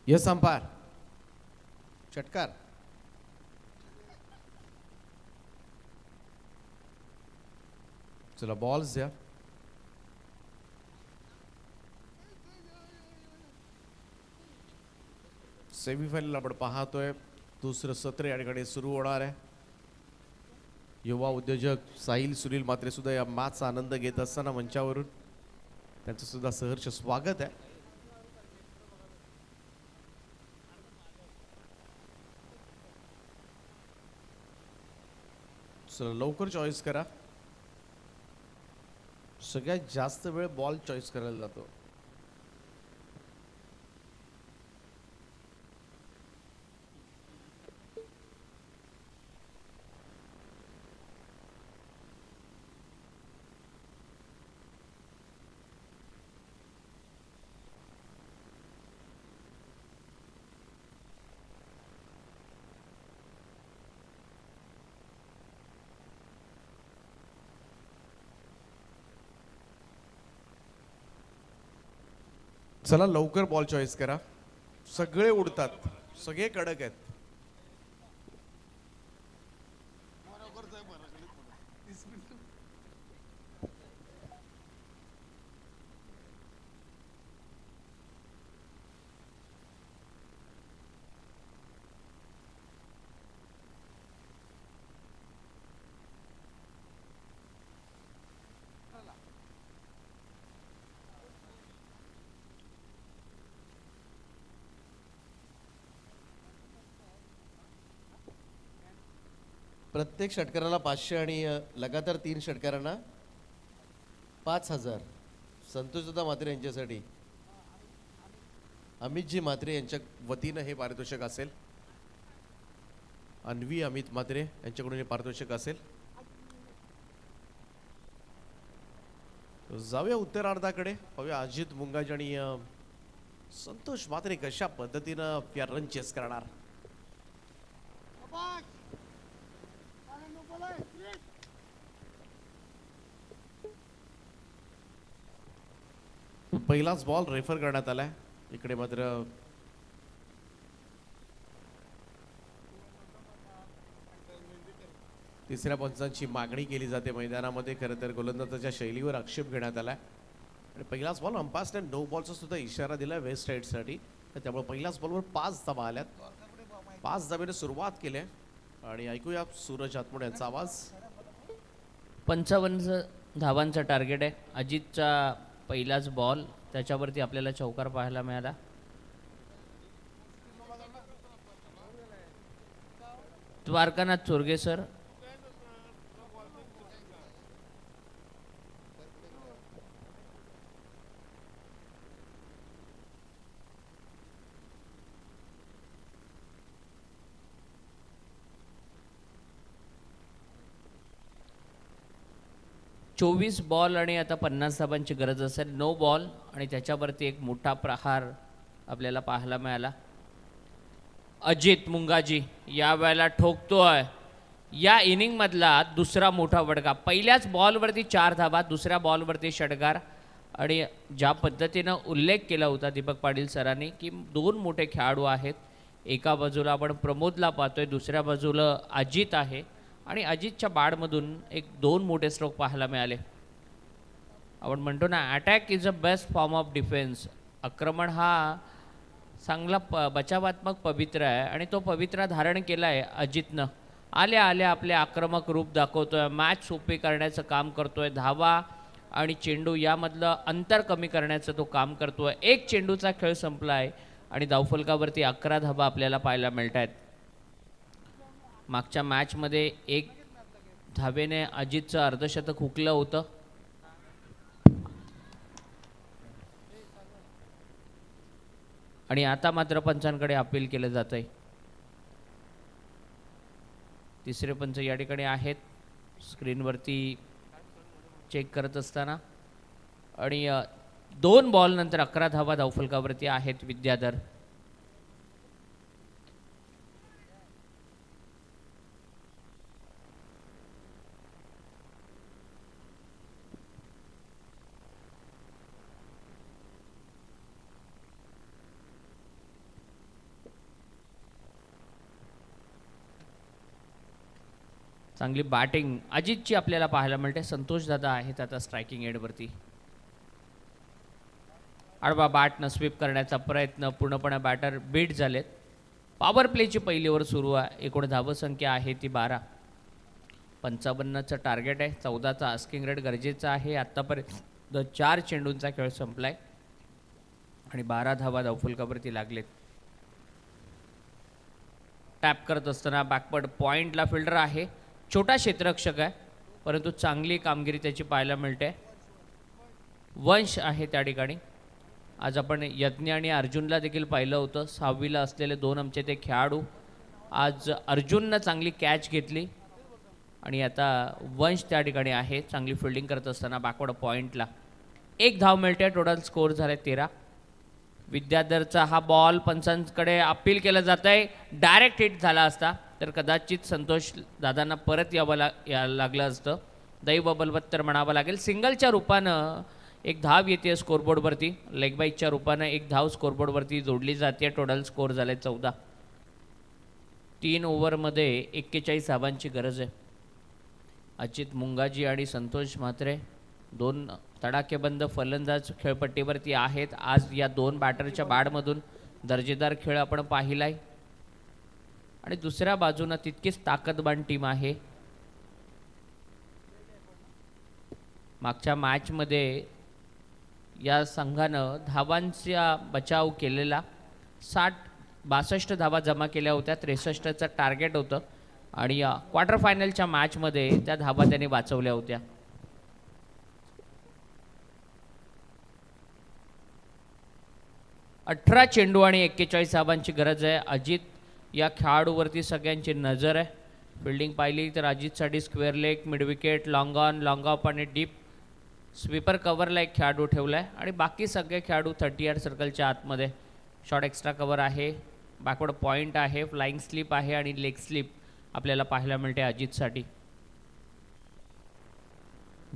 Yes umpire षटकार. चला balls द्या. सेमीफायनल आपण पाहतोय. दुसरं सत्र या ठिकाणी सुरू होणार आहे. युवा उद्योजक साहिल सुनील मात्रे सुद्धा या मॅचचा आनंद घेत असताना मंचावरून त्यांचं सुद्धा सहर्ष स्वागत आहे. चला लवकर चॉईस करा. सगळ्यात जास्त वेळ बॉल चॉईस करायला जातो. चला लवकर बॉल चॉईस करा. सगळे उडतात, सगळे कडक आहेत. प्रत्येक षटकाराला 500 आणि लगातार 3 षटकारांना 5000. संतोषदा मात्रे यांच्यासाठी अमितजी मात्रे यांच्या वतीनं हे पारितोषिक असेल. अन्वी अमित मात्रे यांच्याकडून हे पारितोषिक असेल. जाऊया उत्तरार्धाकडे. पाहूया अजित मुंगाजी आणि संतोष मात्रे कशा पद्धतीनं या रन चेस करणार. पहिलाच बॉल रेफर करण्यात आलाय. इकडे मात्र तिसऱ्या पंचांची मागणी केली जाते मैदानामध्ये. खरं तर गोलंदाजाच्या शैलीवर आक्षेप घेण्यात आलाय आणि पहिलाच बॉल अंपायरने नो बॉलचा सुद्धा इशारा दिला वेस्ट साईडसाठी. त्यामुळे पहिल्याच बॉलवर 5 धावा आल्यात. 5 धावेने सुरुवात केली आणि ऐकूया सूरज हातमुळे यांचा आवाज. 55 धावांचं टार्गेट आहे. अजितचा पहिलाच बॉल, त्याच्यावरती आपल्याला चौकार पाहायला मिळाला. द्वारकानाथ चोरगे सर. चोवीस बॉल आणि आता 50 धावांची गरज असेल. नो बॉल आणि त्याच्यावरती एक मोठा प्रहार आपल्याला पाहायला मिळाला. अजित मुंगाजी या वेळेला ठोकतोय. या इनिंगमधला दुसरा मोठा फटका. पहिल्याच बॉलवरती 4 धावा, दुसऱ्या बॉलवरती षटकार. आणि ज्या पद्धतीनं उल्लेख केला होता दीपक पाटील सरांनी की 2 मोठे खेळाडू आहेत. एका बाजूला आपण प्रमोदला पाहतोय, दुसऱ्या बाजूला अजित आहे आणि अजितच्या बॅटमधून 2 मोठे स्ट्रोक पाहायला मिळाले. आपण म्हणतो ना attack is a best form of defence. आक्रमण हा चांगला बचावात्मक पवित्र आहे आणि तो पवित्रा धारण केला आहे अजितनं. आल्या आल्या आपले आक्रमक रूप दाखवतोय. मॅच सोपी करण्याचं काम करतोय. धावा आणि चेंडू यामधलं अंतर कमी करण्याचं तो काम करतोय. 1 चेंडूचा खेळ संपला आहे आणि धावफलकावरती 11 धावा आपल्याला पाहायला मिळत आहेत. मागच्या मॅचमध्ये 1 धावेने अजितचं अर्धशतक हुकलं होतं. आणि आता मात्र पंचांकडे अपील केलं जात आहे. तिसरे पंच या ठिकाणी आहेत स्क्रीनवरती चेक करत असताना. आणि 2 बॉल नंतर 11 धावा धावफलकावरती आहेत विद्याधर. चांगली बॅटिंग अजितची आपल्याला पाहायला मिळते. संतोष दादा आहेत आता स्ट्रायकिंग एंडवरती. आडवा बॅटनं स्वीप करण्याचा प्रयत्न, पूर्णपणे बॅटर बीट झालेत. पॉवर प्लेची पहिली ओव्हर सुरू आहे. एकूण धावसंख्या आहे ती 12. 55चं टार्गेट आहे. 14चा आस्किंग रेट गरजेचा आहे. आत्तापर्यंत 4 चेंडूंचा खेळ संपलाय आणि 12 धावा धावफलकावरती लागलेत. टॅप करत असताना बॅकवर्ड पॉईंटला फिल्डर आहे. छोटा क्षेत्ररक्षक आहे परंतु चांगली कामगिरी त्याची पाहायला मिळते. वंश आहे त्या ठिकाणी. आज आपण यज्ञ आणि अर्जुनला देखील पाहिलं होतं. 6वीला असलेले 2 आमचे ते खेळाडू. आज अर्जुननं चांगली कॅच घेतली आणि आता वंश त्या ठिकाणी आहे. चांगली फिल्डिंग करत असताना बॅकवर्ड पॉईंटला 1 धाव मिळते. टोटल स्कोअर झाले 13. विद्याधरचा हा बॉल पंचांकडे अपील केलं जात आहे. डायरेक्ट हिट झाला असता तर कदाचित संतोष दादांना परत यायला लागलं असतं. दैव बलवत्तर म्हणावं लागेल. सिंगलच्या रूपानं 1 धाव येते स्कोरबोर्डवरती. लेग बाईकच्या रूपानं 1 धाव स्कोरबोर्डवरती जोडली जाते. टोटल स्कोअर झाले 14. 3 ओव्हरमध्ये 41 धावांची गरज आहे. अजित मुंगाजी आणि संतोष म्हात्रे 2 तडाखेबंद फलंदाज खेळपट्टीवरती आहेत. आज या 2 बॅटरच्या बॅटमधून दर्जेदार खेळ आपण पाहिलाय आणि दुसऱ्या बाजूनं तितकीच ताकदवान टीम आहे. मागच्या मॅचमध्ये या संघानं धावांचा बचाव केलेला. 62 धावा जमा केल्या होत्या. 63चं टार्गेट होतं आणि क्वार्टर फायनलच्या मॅचमध्ये त्या धावा त्यांनी वाचवल्या होत्या. अठरा चेंडू आणि 41 धावांची गरज आहे. अजित या खेळाडूवरती सगळ्यांची नजर आहे. फिल्डिंग पाहिली तर अजितसाठी square leg, mid wicket, long on, long off आणि डीप स्वीपर कव्हरला एक खेळाडू ठेवला आहे आणि बाकी सगळे खेळाडू 30 यार्ड सर्कलच्या आतमध्ये. शॉर्ट एक्स्ट्रा कव्हर आहे, बॅकवर्ड पॉईंट आहे, फ्लाइंग स्लिप आहे आणि लेग स्लिप आपल्याला पाहायला मिळते अजितसाठी.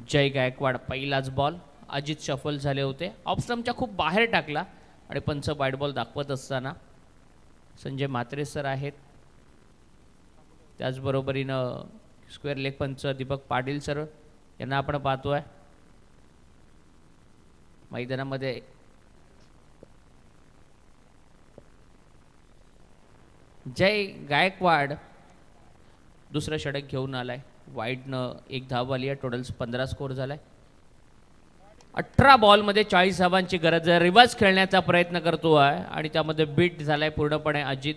जय गायकवाड पहिलाच बॉल. अजित शफल झाले होते. ऑफस्टम्पच्या खूप बाहेर टाकला आणि पंच वाईट बॉल दाखवत असताना संजय म्हात्रे सर आहेत. त्याचबरोबरीनं स्क्वेअर लेग पंच दीपक पाटील सर यांना आपण पाहतोय मैदानामध्ये. जय गायकवाड दुसरं षटक घेऊन आलाय. वाईडनं 1 धाव आली आहे. टोटल 15 स्कोअर झालाय. 18 बॉलमध्ये 40 धावांची गरज आहे. रिव्हर्स खेळण्याचा प्रयत्न करतो आहे आणि त्यामध्ये बीट झालाय पूर्णपणे अजित.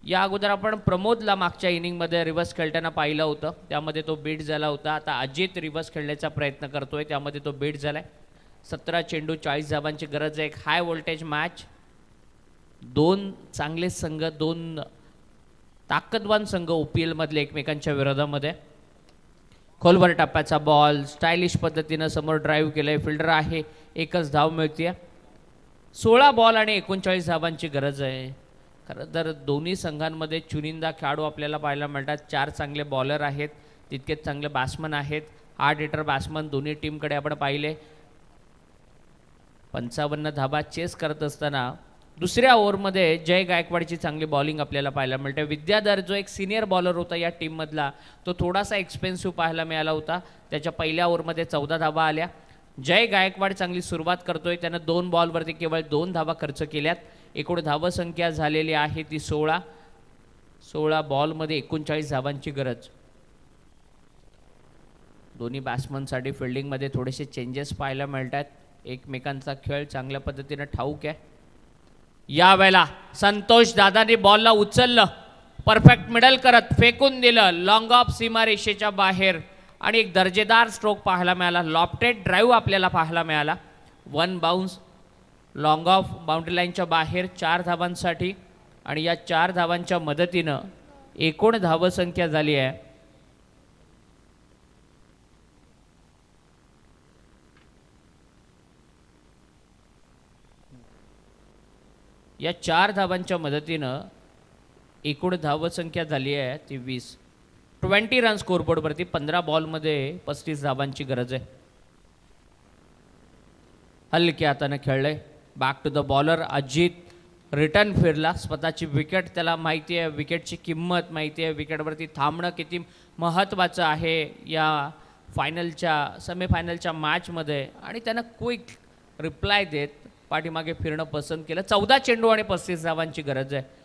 या अगोदर आपण प्रमोदला मागच्या इनिंगमध्ये रिव्हर्स खेळताना पाहिलं होतं, त्यामध्ये तो बीट झाला होता. आता अजित रिव्हर्स खेळण्याचा प्रयत्न करतोय, त्यामध्ये तो बीट झालाय. 17 चेंडू 40 धावांची गरज आहे. एक हाय व्होल्टेज मॅच. 2 चांगले संघ, 2 ताकदवान संघ OPL मधले एकमेकांच्या विरोधामध्ये. खोलवर टप्प्याचा बॉल स्टायलिश पद्धतीनं समोर ड्राईव्ह केलंय. फिल्डर आहे, 1च धाव मिळते. 16 बॉल आणि 39 धावांची गरज आहे. खरं तर दोन्ही संघांमध्ये चुनिंदा खेळाडू आपल्याला पाहायला मिळतात. 4 चांगले बॉलर आहेत, तितकेच चांगले बॅट्समन आहेत. हार्ड हिटर बॅट्समन दोन्ही टीमकडे आपण पाहिले. 55 धावा चेस करत असताना दुसऱ्या ओव्हरमध्ये जय गायकवाडची चांगली बॉलिंग आपल्याला पाहायला मिळते. विद्याधर जो एक सिनियर बॉलर होता या टीममधला, तो थोडासा एक्सपेन्सिव्ह पाहायला मिळाला होता. त्याच्या पहिल्या ओव्हरमध्ये 14 धावा आल्या. जय गायकवाड चांगली सुरुवात करतोय. त्यानं 2 बॉलवरती केवळ 2 धावा खर्च केल्यात. एकूण धावसंख्या झालेली आहे ती 16. 16 बॉलमध्ये 39 धावांची गरज. दोन्ही बॅट्समनसाठी फिल्डिंगमध्ये थोडेसे चेंजेस पाहायला मिळतात. एकमेकांचा खेळ चांगल्या पद्धतीने ठाऊक आहे. यावेळेला संतोष दादांनी बॉलला उचललं, परफेक्ट मिडल करत फेकून दिलं लॉंग ऑफ सीमारेषेच्या बाहेर आणि एक दर्जेदार स्ट्रोक पाहायला मिळाला. लॉफ्टेड ड्राईव्ह आपल्याला पाहायला मिळाला. 1 बाउन्स लॉंग ऑफ बाउंड्री लाईनच्या बाहेर 4 धावांसाठी आणि या 4 धावांच्या मदतीनं एकूण धावसंख्या झाली आहे या 4 धावांच्या मदतीनं एकूण धावसंख्या झाली आहे ती 20. 20 रन स्कोरबोर्डवरती. 15 बॉलमध्ये 35 धावांची गरज आहे. हलक्या हाताने खेळलंय. Back to the bowler Ajit. Return फिरला. स्वतःची विकेट त्याला माहिती आहे, विकेटची किंमत माहिती आहे, विकेटवरती थांबणं किती महत्त्वाचं आहे या फायनलच्या सेमीफायनलच्या मॅचमध्ये, आणि त्यानं क्विक रिप्लाय देत पाठीमागे फिरणं पसंत केलं. 14 चेंडू आणि 35 धावांची गरज आहे.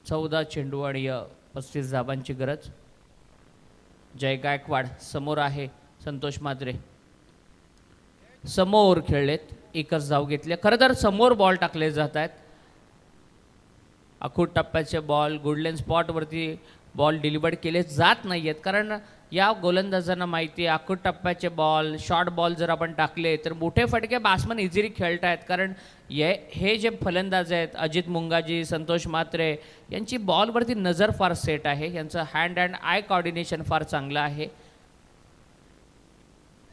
चौदा चेंडू आणि 35 धाबांची गरज. जय गायकवाड समोर आहे, संतोष मात्रे समोर खेळलेत, एकच धाव घेतले. खरं तर समोर बॉल टाकले जात आहेत. आखूड टप्प्याचे बॉल गुडलेन स्पॉटवरती बॉल डिलिव्हर्ड केले जात नाही आहेत, कारण या गोलंदाजांना माहिती आहे आखूड टप्प्याचे बॉल शॉर्ट बॉल जर आपण टाकले तर मोठे फटके बॅट्समन इझिली खेळत आहेत. कारण हे जे फलंदाज आहेत अजित मुंगाजी, संतोष मात्रे यांची बॉलवरती नजर फार सेट आहे, यांचं हँड अँड आय कॉर्डिनेशन फार चांगलं आहे.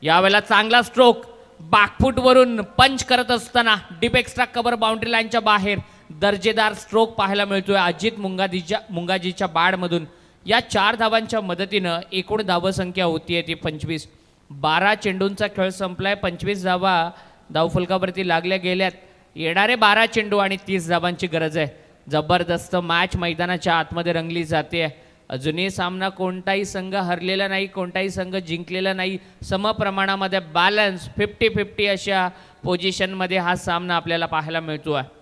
यावेळेला चांगला स्ट्रोक बॅकफूटवरून पंच करत असताना डीप एक्स्ट्रा कव्हर बाउंड्री लाईनच्या बाहेर दर्जेदार स्ट्रोक पाहायला मिळतोय अजित मुंगाजीच्या बॅटमधून. या 4 धावांच्या मदतीनं एकूण धावसंख्या होतीये ती 25. 12 चेंडूंचा खेळ संपलाय, 25 धावा धावफलकावरती लागल्या गेल्यात. येणारे 12 चेंडू आणि 30 धावांची गरज आहे. जबरदस्त मॅच मैदानाच्या आतमध्ये रंगली जाते. अजूनही सामना कोणताही संघ हरलेला नाही, कोणताही संघ जिंकलेला नाही. समप्रमाणामध्ये बॅलन्स 50-50 अशा पोझिशनमध्ये हा सामना आपल्याला पाहायला मिळतो आहे.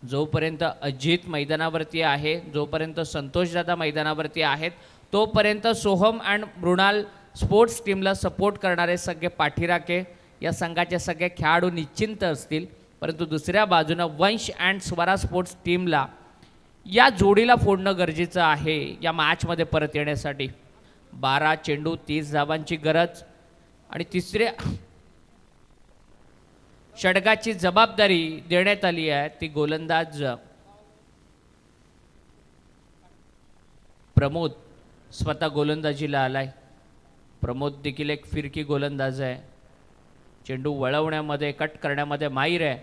जोपर्यंत अजित मैदानावरती आहे, जोपर्यंत संतोषदादा मैदानावरती आहेत, तोपर्यंत सोहम अँड मृणाल स्पोर्ट्स टीमला सपोर्ट करणारे सगळे पाठीराखे या संघाचे सगळे खेळाडू निश्चिंत असतील. परंतु दुसऱ्या बाजूनं वंश अँड स्वरा स्पोर्ट्स टीमला या जोडीला फोडणं गरजेचं आहे या मॅचमध्ये परत येण्यासाठी. 12 चेंडू 30 धावांची गरज आणि तिसऱ्या षटकाची जबाबदारी देण्यात आली आहे ती गोलंदाज प्रमोद स्वतः गोलंदाजीला आलाय. प्रमोद देखील एक फिरकी गोलंदाज आहे, चेंडू वळवण्यामध्ये कट करण्यामध्ये माहीर आहे.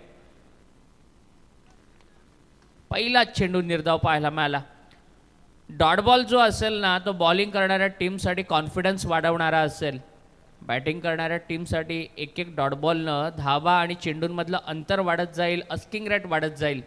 पहिला चेंडू निर्धाव पाहायला मिळाला. डॉट बॉल जो असेल ना तो बॉलिंग करणाऱ्या टीमसाठी कॉन्फिडन्स वाढवणारा असेल. बॅटिंग करणाऱ्या टीमसाठी एक एक डॉट बॉलनं धावा आणि चेंडूंमधलं अंतर वाढत जाईल, अस्किंग रेट वाढत जाईल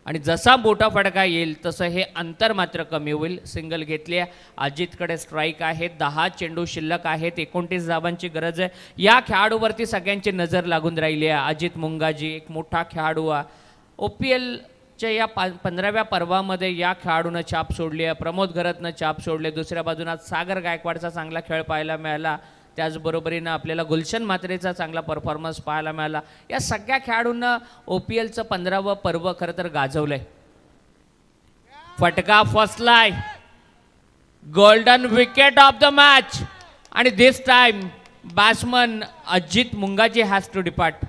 आणि जसा मोठा फटका येईल तसं हे अंतर मात्र कमी होईल. सिंगल घेतली आहे, अजितकडे स्ट्राईक आहे, 10 चेंडू शिल्लक आहेत, 29 धावांची गरज आहे. या खेळाडूवरती सगळ्यांची नजर लागून राहिली आहे. अजित मुंगाजी एक मोठा खेळाडू आहे. OPLच्या या 15व्या पर्वामध्ये या खेळाडूनं छाप सोडली आहे. प्रमोद घरतनं छाप सोडले. दुसऱ्या बाजूला सागर गायकवाडचा चांगला खेळ पाहायला मिळाला. त्याचबरोबरीनं आपल्याला गुलशन मात्रेचा चांगला परफॉर्मन्स पाहायला मिळाला. या सगळ्या खेळाडूंना OPLचं 15वं पर्व खरं तर गाजवलंय. फटका फसलाय, golden wicket of the match आणि this time batsman Ajit Mungaji has to depart.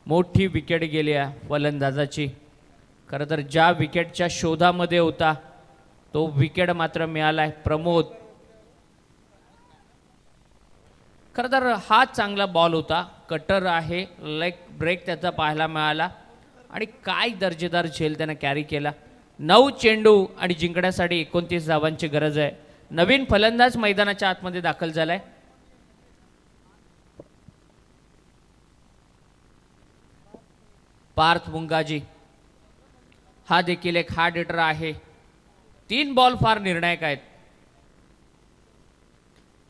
मोठी विकेट गेली आहे फलंदाजाची. खरं तर ज्या विकेटच्या शोधामध्ये होता तो विकेट मात्र मिळालाय प्रमोद. खरं तर हा चांगला बॉल होता, कटर आहे, लेग ब्रेक त्याचा पाहायला मिळाला आणि काय दर्जेदार झेल त्यानं कॅरी केला. 9 चेंडू आणि जिंकण्यासाठी 29 धावांची गरज आहे. नवीन फलंदाज मैदानाच्या आतमध्ये दाखल झालाय. पार्थ मुंगाजी हा देखील एक हार्ड हिटर आहे. 3 बॉल फार निर्णायक आहेत.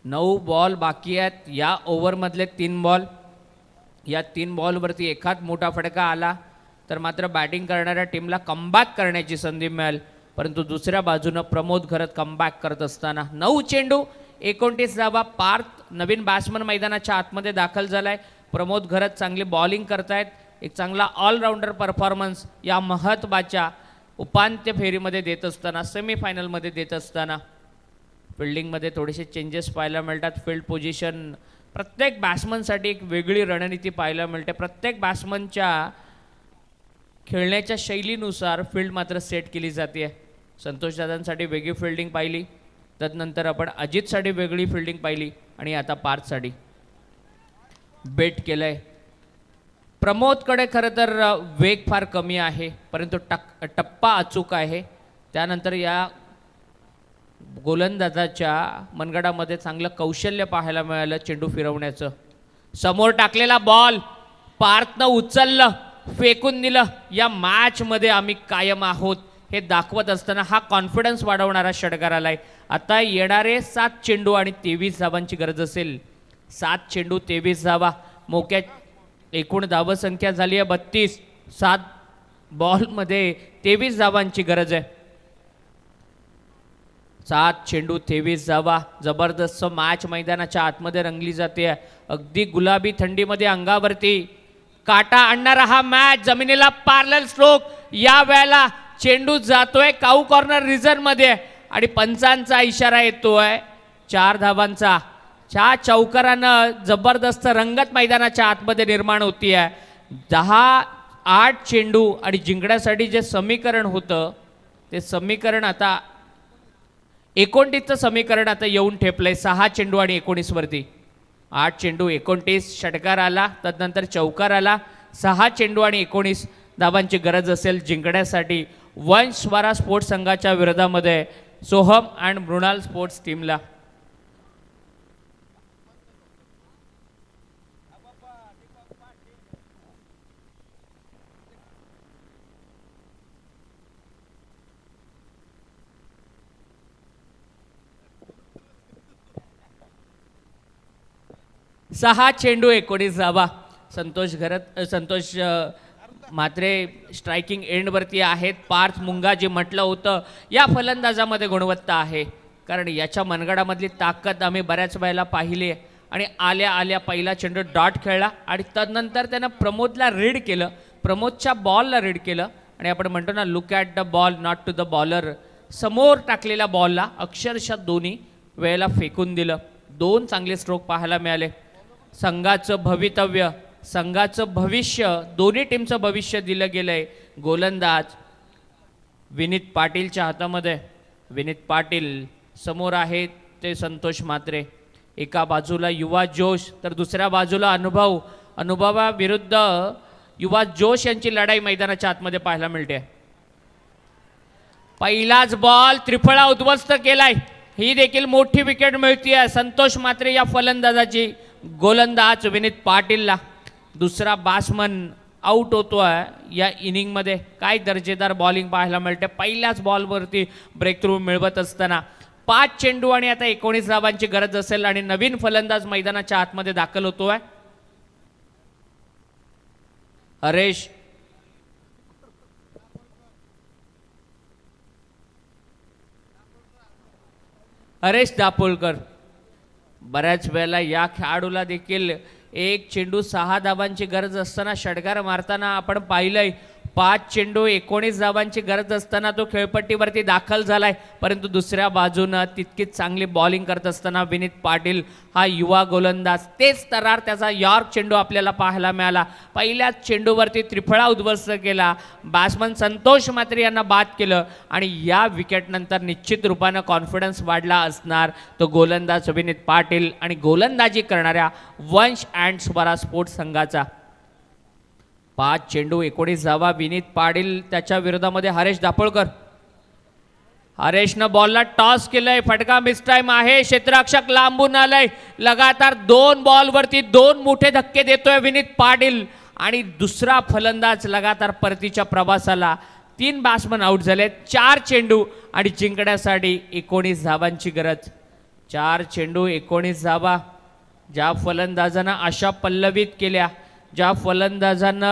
9 बॉल बाकी आहेत या ओव्हरमधले 3 बॉल. या 3 बॉलवरती एखाद मोठा फटका आला तर मात्र बॅटिंग करणाऱ्या टीमला कमबॅक करण्याची संधी मिळेल. परंतु दुसऱ्या बाजूनं प्रमोद घरत कमबॅक करत असताना 9 चेंडू 29 धावा. पार्थ नवीन बॅट्समन मैदानाच्या आतमध्ये दाखल झालाय. प्रमोद घरत चांगली बॉलिंग करतायत. एक चांगला ऑलराऊंडर परफॉर्मन्स या महत्त्वाच्या उपांत्य फेरीमध्ये देत असताना, सेमीफायनलमध्ये देत असताना. फिल्डिंगमध्ये थोडेसे चेंजेस पाहायला मिळतात. फील्ड पोझिशन प्रत्येक बॅट्समनसाठी एक वेगळी रणनीती पाहायला मिळते. प्रत्येक बॅट्समनच्या खेळण्याच्या शैलीनुसार फील्ड मात्र सेट केली जाते. संतोष दादांसाठी वेगळी फिल्डिंग पाहिली, तदनंतर आपण अजितसाठी वेगळी फिल्डिंग पाहिली आणि आता पार्थसाठी बेट केलंय. प्रमोदकडे खरं तर वेग फार कमी आहे, परंतु टप्पा अचूक आहे. त्यानंतर या गोलंदाजाच्या मनगडामध्ये चांगलं कौशल्य पाहायला मिळालं चेंडू फिरवण्याचं. समोर टाकलेला बॉल पार्थनं उचललं, फेकून दिलं. या मॅचमध्ये आम्ही कायम आहोत हे दाखवत असताना हा कॉन्फिडन्स वाढवणारा षटकार आलाय. आता येणारे 7 चेंडू आणि 23 धावांची गरज असेल. 7 चेंडू 23 धावा. मोक्या एकूण धावसंख्या झाली आहे 32. 7 बॉलमध्ये 23 धावांची गरज आहे. 7 चेंडू 23 धावा. जबरदस्त मॅच मैदानाच्या आतमध्ये रंगली जाते. अगदी गुलाबी थंडीमध्ये अंगावरती काटा आणणारा हा मॅच. जमिनीला पॅरलल स्ट्रोक. या वेळेला चेंडू जातोय काऊ कॉर्नर रिझन मध्ये आणि पंचांचा इशारा येतोय 4 धावांचा. 4 चौकारानं जबरदस्त रंगत मैदानाच्या आतमध्ये निर्माण होतीये. 10-8 चेंडू आणि जिंकण्यासाठी जे समीकरण होतं ते समीकरण आता 29चं समीकरण आता येऊन ठेपलंय 6 चेंडू आणि 19 वरती. 8 चेंडू 29 षटकार आला, तदनंतर चौकार आला. 6 चेंडू आणि 19 धावांची गरज असेल जिंकण्यासाठी वंशवारा स्पोर्ट्स संघाच्या विरोधामध्ये सोहम अँड मृणाल स्पोर्ट्स टीमला. सहा चेंडू 19 धावा. संतोष म्हात्रे स्ट्रायकिंग एंडवरती आहेत. पार्थ मुंगाजी म्हटलं होतं या फलंदाजामध्ये गुणवत्ता आहे, कारण याच्या मनगडामधली ताकद आम्ही बऱ्याच वेळेला पाहिली आहे. आणि आल्या आल्या पहिला चेंडू डॉट खेळला आणि तदनंतर त्यानं प्रमोदला रीड केलं, प्रमोदच्या बॉलला रीड केलं. आणि आपण म्हणतो ना look at the ball not to the bowler. समोर टाकलेल्या बॉलला अक्षरशः दोन्ही वेळेला फेकून दिलं. 2 चांगले स्ट्रोक पाहायला मिळाले. संघाचं भवितव्य, संघाचं भविष्य, दोन्ही टीमचं भविष्य दिलं गेलंय गोलंदाज विनीत पाटीलच्या हातामध्ये. विनीत पाटील समोर आहेत ते संतोष म्हात्रे. एका बाजूला युवा जोश तर दुसऱ्या बाजूला अनुभव. अनुभवाविरुद्ध युवा जोश यांची लढाई मैदानाच्या आतमध्ये पाहायला मिळते. पहिलाच बॉल त्रिफळा उद्ध्वस्त केलाय. ही देखील मोठी विकेट मिळतीये संतोष म्हात्रे या फलंदाजाची. गोलंदाज विनीत पाटीलला. दुसरा बॅट्समन आउट होतोय या इनिंगमध्ये. काय दर्जेदार बॉलिंग पाहायला मिळते पहिल्याच बॉलवरती ब्रेक थ्रू मिळवत असताना. 5 चेंडू आणि आता 19 धावांची गरज असेल आणि नवीन फलंदाज मैदानाच्या आतमध्ये दाखल होतोय हरेश दापोलकर. बऱ्याच वेळेला या खेळाडूला देखील 1 चेंडू 6 धावांची गरज असताना षटकार मारताना आपण पाहिलंय. 5 चेंडू 19 धावांची गरज असताना तो खेळपट्टीवरती दाखल झालाय. परंतु दुसऱ्या बाजूनं तितकीच चांगली बॉलिंग करत असताना विनीत पाटील हा युवा गोलंदाज तेच तरार त्याचा यॉर्क चेंडू आपल्याला पाहायला मिळाला. पहिल्याच चेंडूवरती त्रिफळा उद्ध्वस्त केला. बॅट्समन संतोष म्हात्रे यांना बाद केलं आणि या विकेटनंतर निश्चित रूपानं कॉन्फिडन्स वाढला असणार तो गोलंदाज विनीत पाटील आणि गोलंदाजी करणाऱ्या वंश अँड स्वरा स्पोर्ट्स संघाचा. 5 चेंडू 19 धावा. विनीत पाटील त्याच्या विरोधामध्ये हरेश दापोळकर. हरेशनं बॉलला टॉस केलंय. फटका मिस टाइम आहे. क्षेत्ररक्षक लांबून आलंय. लगातार 2 बॉलवरती 2 मोठे धक्के देतोय विनीत पाटील आणि दुसरा फलंदाज लगातार परतीच्या प्रवासाला. 3 बॅट्समन आउट झाले. 4 चेंडू आणि जिंकण्यासाठी 19 धावांची गरज. 4 चेंडू 19 धावा. ज्या फलंदाजांना आशा पल्लवित केल्या, ज्या फलंदाजांना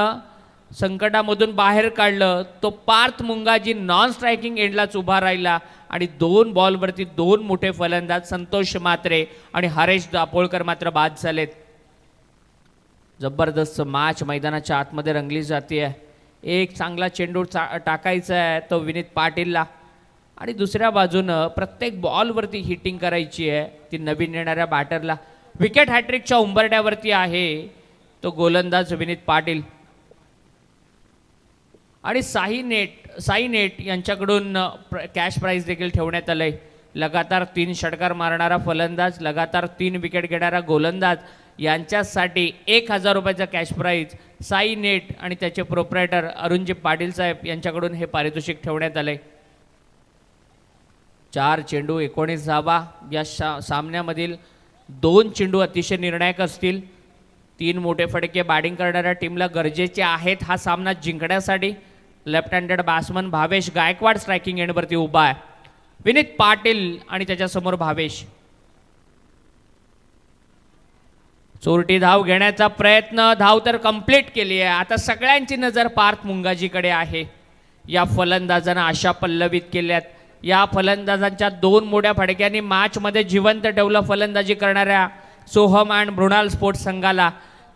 संकटामधून बाहेर काढलं, तो पार्थ मुंगाजी नॉन स्ट्रायकिंग एंडलाच उभा राहिला आणि 2 बॉलवरती 2 मोठे फलंदाज संतोष म्हात्रे आणि हरेश दापोळकर मात्र बाद झालेत. जबरदस्त मॅच मैदानाच्या आतमध्ये रंगली जाते. एक चांगला चेंडू टाकायचा आहे तो विनीत पाटीलला आणि दुसऱ्या बाजूनं प्रत्येक बॉलवरती हिटिंग करायची आहे ती नवीन येणाऱ्या बॅटरला. विकेट हॅट्रिकच्या उंबरट्यावरती आहे तो गोलंदाज विनीत पाटील. आणि साई नेट यांच्याकडून कॅश प्राईज देखील ठेवण्यात आलंय. लगातार 3 षटकार मारणारा फलंदाज, लगातार 3 विकेट घेणारा गोलंदाज यांच्यासाठी 1000 रुपयाचा कॅश प्राईज साई नेट आणि त्याचे प्रोप्रायटर अरुणजी पाटील साहेब यांच्याकडून हे पारितोषिक ठेवण्यात आले. 4 चेंडू 19 धावा. या सामन्यामधील 2 चेंडू अतिशय निर्णायक असतील. 3 मोठे फटके बॅटिंग करणाऱ्या टीमला गरजेचे आहेत हा सामना जिंकण्यासाठी. Left handed batsman Bhavesh Gaikwad striking एंडवरती उभा आहे. विनीत पाटील आणि त्याच्यासमोर भावेश. चोरटी धाव घेण्याचा प्रयत्न, धाव तर कंप्लीट केली आहे. आता सगळ्यांची नजर पार्थ मुंगाजीकडे आहे. या फलंदाजानं आशा पल्लवित केल्यात. या फलंदाजांच्या 2 मोठ्या फटक्यांनी मॅचमध्ये जिवंत ठेवलं फलंदाजी करणाऱ्या सोहम अँड मृणाल स्पोर्ट्स संघाला.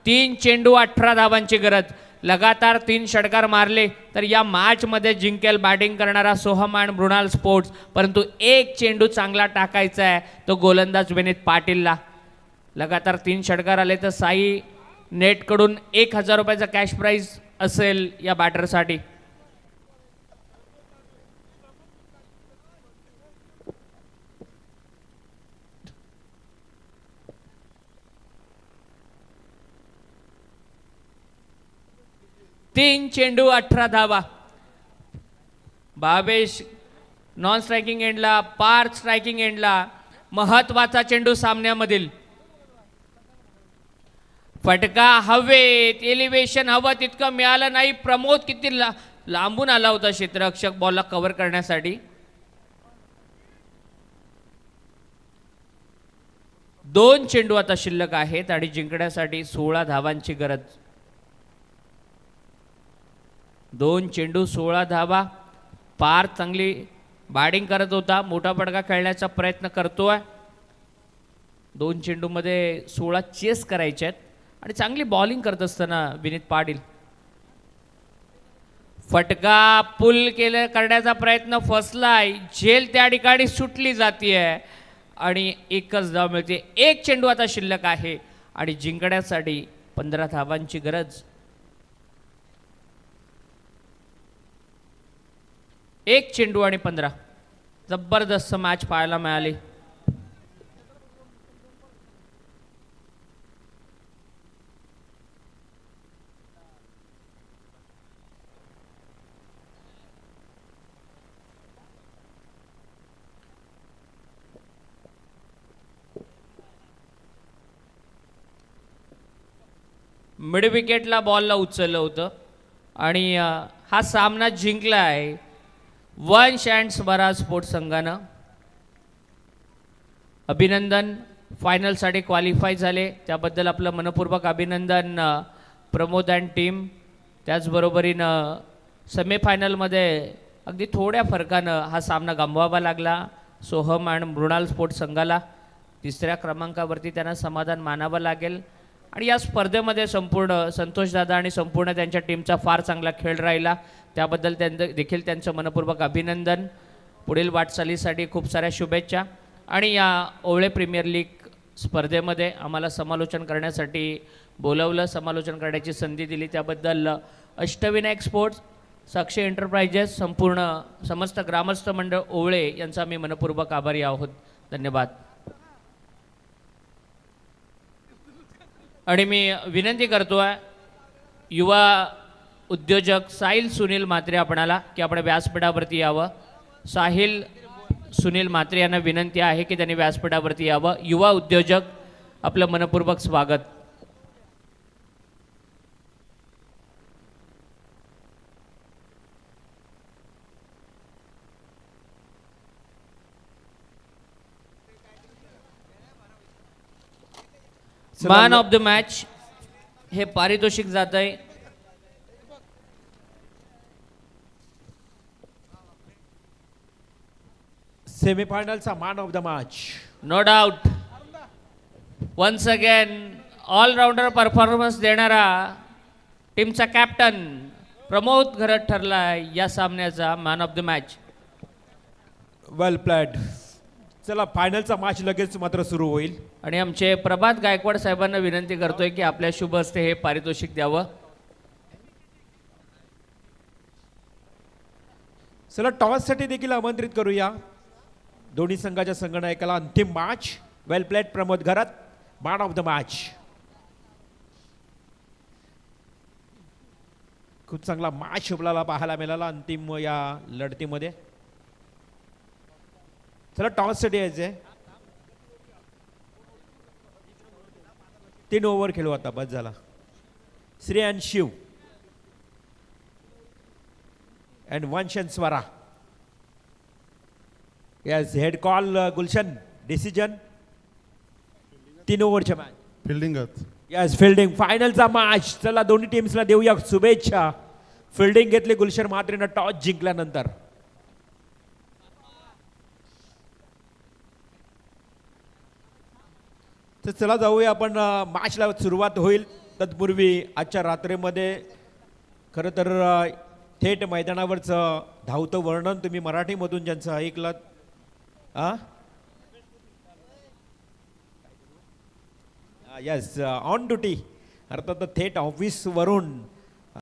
3 चेंडू 18 धावांची गरज. लगातार 3 षटकार मारले तर या मॅचमध्ये जिंकेल बॅटिंग करणारा सोहम अँड मृणाल स्पोर्ट्स. परंतु 1 चेंडू चांगला टाकायचा आहे तो गोलंदाज विनीत पाटीलला. लगातार 3 षटकार आले तर साई नेटकडून 1000 रुपयाचा कॅश प्राईज असेल या बॅटरसाठी. तीन चेंडू 18 धावा. भावेश नॉन स्ट्रायकिंग एंडला, पार्थ स्ट्रायकिंग एंडला. महत्वाचा चेंडू सामन्यामधील. फटका हवेत, एलिव्हेशन हवं तितकं मिळालं नाही. प्रमोद किती लांबून आला होता क्षेत्ररक्षक बॉलला कव्हर करण्यासाठी. 2 चेंडू आता शिल्लक आहेत आणि जिंकण्यासाठी 16 धावांची गरज. 2 चेंडू 16 धावा. पार्थ चांगली बॅटिंग करत होता, मोठा फटका खेळण्याचा प्रयत्न करतोय. 2 चेंडूमध्ये 16 चेस करायचे आहेत आणि चांगली बॉलिंग करत असताना विनीत पाटील. फटका पुल करण्याचा प्रयत्न फसलाय. झेल त्या ठिकाणी सुटली जातीये आणि एकच धाव मिळते. 1 चेंडू आता शिल्लक आहे आणि जिंकण्यासाठी 15 धावांची गरज. 1 चेंडू आणि 15. जबरदस्त मॅच पाहायला मिळाली. मिड विकेटला बॉलला उचललं होतं आणि हा सामना जिंकला आहे वंश अँड स्वराज स्पोर्ट्स संघानं. अभिनंदन. फायनलसाठी क्वालिफाय झाले त्याबद्दल आपलं मनपूर्वक अभिनंदन प्रमोद अँड टीम. त्याचबरोबरीनं सेमीफायनलमध्ये अगदी थोड्या फरकानं हा सामना गमवावा लागला सोहम अँड मृणाल स्पोर्ट्स संघाला. 3ऱ्या क्रमांकावरती त्यांना समाधान मानावं लागेल. आणि या स्पर्धेमध्ये संपूर्ण संतोषदादा आणि संपूर्ण त्यांच्या टीमचा फार चांगला खेळ राहिला. त्याबद्दल देखील त्यांचं मनपूर्वक अभिनंदन. पुढील वाटचालीसाठी खूप साऱ्या शुभेच्छा. आणि या ओवळे प्रीमियर लीग स्पर्धेमध्ये आम्हाला समालोचन करण्यासाठी बोलवलं, समालोचन करण्याची संधी दिली त्याबद्दल अष्टविनायक स्पोर्ट्स, साक्षी एंटरप्राइजेस, संपूर्ण समस्त ग्रामस्थ मंडळ ओवळे यांचा आम्ही मनपूर्वक आभारी आहोत. धन्यवाद. आणि मी विनंती करतोय युवा उद्योजक साहिल सुनील म्हात्रे आपणाला की आपण व्यासपीठावरती यावं. साहिल सुनील म्हात्रे यांना विनंती आहे की त्यांनी व्यासपीठावरती यावं. युवा उद्योजक आपलं मनपूर्वक स्वागत. मॅन ऑफ द मॅच हे पारितोषिक जात आहे सेमीफायनलचा man of the match. No doubt once again all-rounder performance देणारा टीमचा कॅप्टन प्रमोद घरत ठरला या सामन्याचा man of the match. Well played. चला फायनलचा मॅच लगेच मात्र सुरू होईल. आणि आमचे प्रभात गायकवाड साहेबांना विनंती करतोय की आपल्या शुभ हस्ते हे पारितोषिक द्यावं. चला टॉससाठी देखील आमंत्रित करूया दोन्ही संघाच्या संघनायकाला. अंतिम मॅच. वेल प्लेड प्रमोद घरात, मॅन ऑफ द मॅच. खूप चांगला मॅच आपल्याला पाहायला मिळाला अंतिम या लढतीमध्ये. चला टॉससाठी यायचंय. 3 ओव्हर खेळू आता, बस झाला. Shri and Shiv and Vansh and Swara. Yes, head call Gulshan. Decision 3 ओव्हरच्या मॅच. फिल्डिंगच. Yes, fielding. फायनलचा मॅच. चला दोन्ही टीम्सला देऊया शुभेच्छा. फिल्डिंग घेतली गुलशन म्हात्रेनं टॉस जिंकल्यानंतर. तर चला जाऊया आपण मॅचला सुरुवात होईल तत्पूर्वी आजच्या रात्रीमध्ये खरं तर थेट मैदानावरचं धावतं वर्णन तुम्ही मराठीमधून ज्यांचं ऐकलं यस ऑन ड्युटी अर्थात थेट ऑफिसवरून